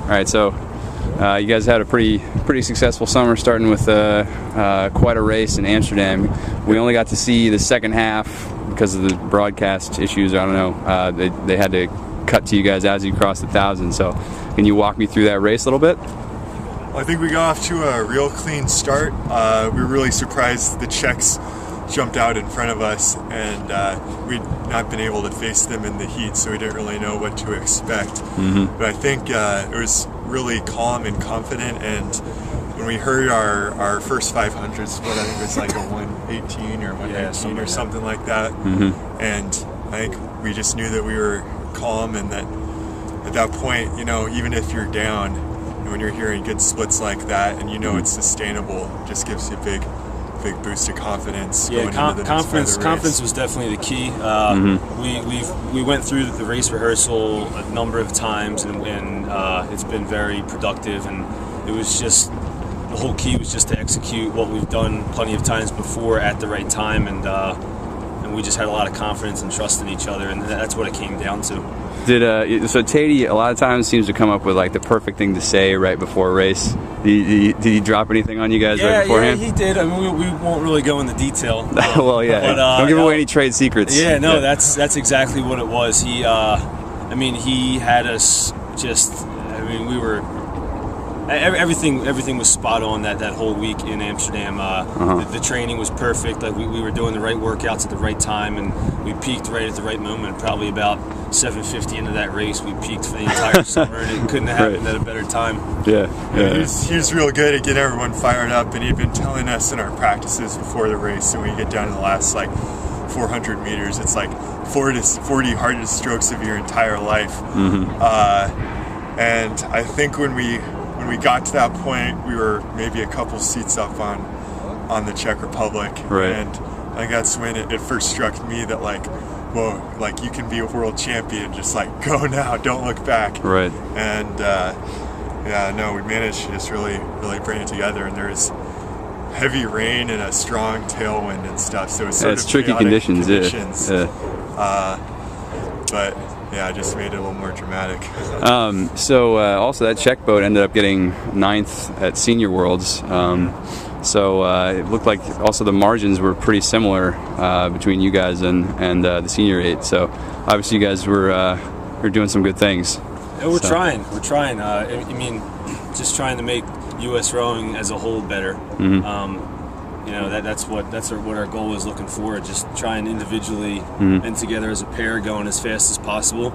All right, so you guys had a pretty successful summer, starting with quite a race in Amsterdam. We only got to see the second half because of the broadcast issues. I don't know. They had to cut to you guys as you crossed the 1,000. So, can you walk me through that race a little bit? Well, I think we got off to a real clean start. We were really surprised the Czechs jumped out in front of us, and we'd not been able to face them in the heat, so we didn't really know what to expect. But I think it was really calm and confident, and when we heard our first 500 split, I think it was like a 118 or 119 or something like that. And I think we just knew that we were calm, and that at that point, you know, even if you're down, when you're hearing good splits like that and you know it's sustainable, it just gives you a big boost of confidence. Yeah, confidence was definitely the key. We went through the race rehearsal a number of times, and it's been very productive, and it was just, the whole key was just to execute what we've done plenty of times before at the right time, and we just had a lot of confidence and trust in each other, and that's what it came down to. So Tatey a lot of times seems to come up with like the perfect thing to say right before a race. Did he drop anything on you guys right beforehand? Yeah, he did. I mean, we won't really go into detail. Well, yeah. But, don't give away any trade secrets. Yeah, no, that's exactly what it was. He had us just. I mean, we were. Everything was spot on that whole week in Amsterdam. The training was perfect. Like we were doing the right workouts at the right time, and we peaked right at the right moment. Probably about 7:50 into that race, we peaked for the entire summer, and it couldn't have happened at a better time. Yeah. He was real good at getting everyone fired up, and he'd been telling us in our practices before the race, and when you get down to the last like 400 meters, it's like 40 hardest strokes of your entire life. And I think when we got to that point, we were maybe a couple seats up on the Czech Republic, and I think that's when it first struck me that like, whoa, like you can be a world champion, just like go now, don't look back. Right. And we managed to just really bring it together, and there was heavy rain and a strong tailwind and stuff, so it's sort of tricky conditions. But yeah, I just made it a little more dramatic. So also that Czech boat ended up getting 9th at Senior Worlds. So it looked like also the margins were pretty similar between you guys and the Senior 8. So obviously you guys were doing some good things. Yeah, we're trying. I mean, just trying to make U.S. rowing as a whole better. You know, that's what our goal is looking for. Just trying individually and together as a pair, going as fast as possible.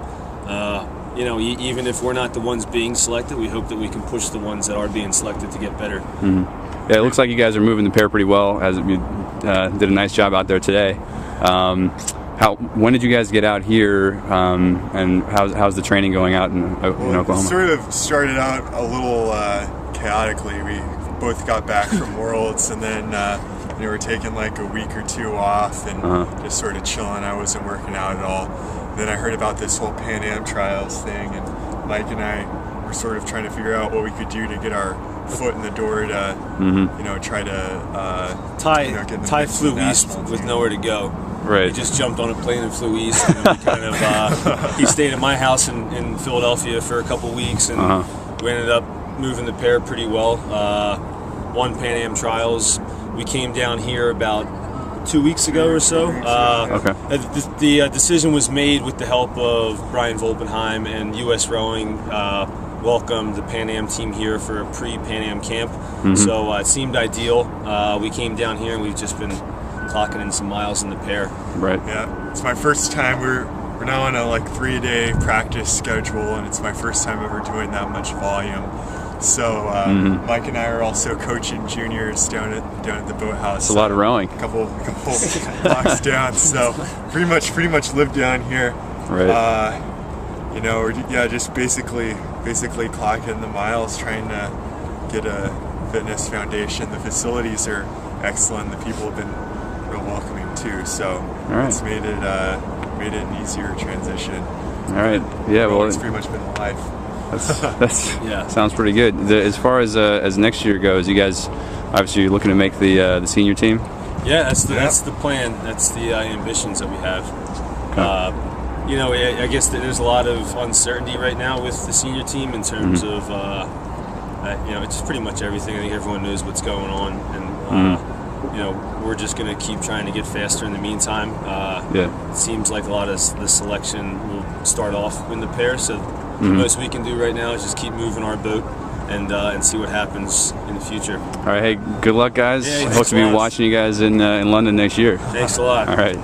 You know, even if we're not the ones being selected, we hope that we can push the ones that are being selected to get better. Yeah, it looks like you guys are moving the pair pretty well. As you did a nice job out there today. When did you guys get out here, and how's the training going out in Oklahoma? It sort of started out a little chaotically. We both got back from Worlds, and then we were taking like a week or two off and just sort of chilling. I wasn't working out at all. Then I heard about this whole Pan Am trials thing, and Mike and I were sort of trying to figure out what we could do to get our foot in the door to, try to Ty flew east with nowhere to go. Right. He just jumped on a plane and flew east. And we kind of he stayed at my house in Philadelphia for a couple weeks, and we ended up moving the pair pretty well. Won Pan Am trials. We came down here about 2 weeks ago or so. The decision was made with the help of Brian Volpenheim, and U.S. Rowing welcomed the Pan Am team here for a pre-Pan Am camp. So it seemed ideal. We came down here, and we've just been clocking in some miles in the pair. Right. Yeah, it's my first time. We're now on a 3-day practice schedule, and it's my first time ever doing that much volume. So Mike and I are also coaching juniors down at the boathouse. It's a lot of rowing. A couple blocks down. So pretty much live down here. Right. We're just basically clocking the miles, trying to get a fitness foundation. The facilities are excellent. The people have been real welcoming too. So it's made it an easier transition. All right. Yeah. Well, it's pretty much been a life. That's sounds pretty good. As far as next year goes, you guys obviously looking to make the senior team. Yeah, that's the plan. That's the ambitions that we have. you know, I guess that there's a lot of uncertainty right now with the senior team in terms of, you know, it's pretty much everything. I think everyone knows what's going on, and you know, we're just going to keep trying to get faster in the meantime. It seems like a lot of the selection will start off in the pair, so the most we can do right now is just keep moving our boat and see what happens in the future. All right, hey, good luck, guys. Yeah, Hope to be watching you guys in London next year. Thanks a lot. All right.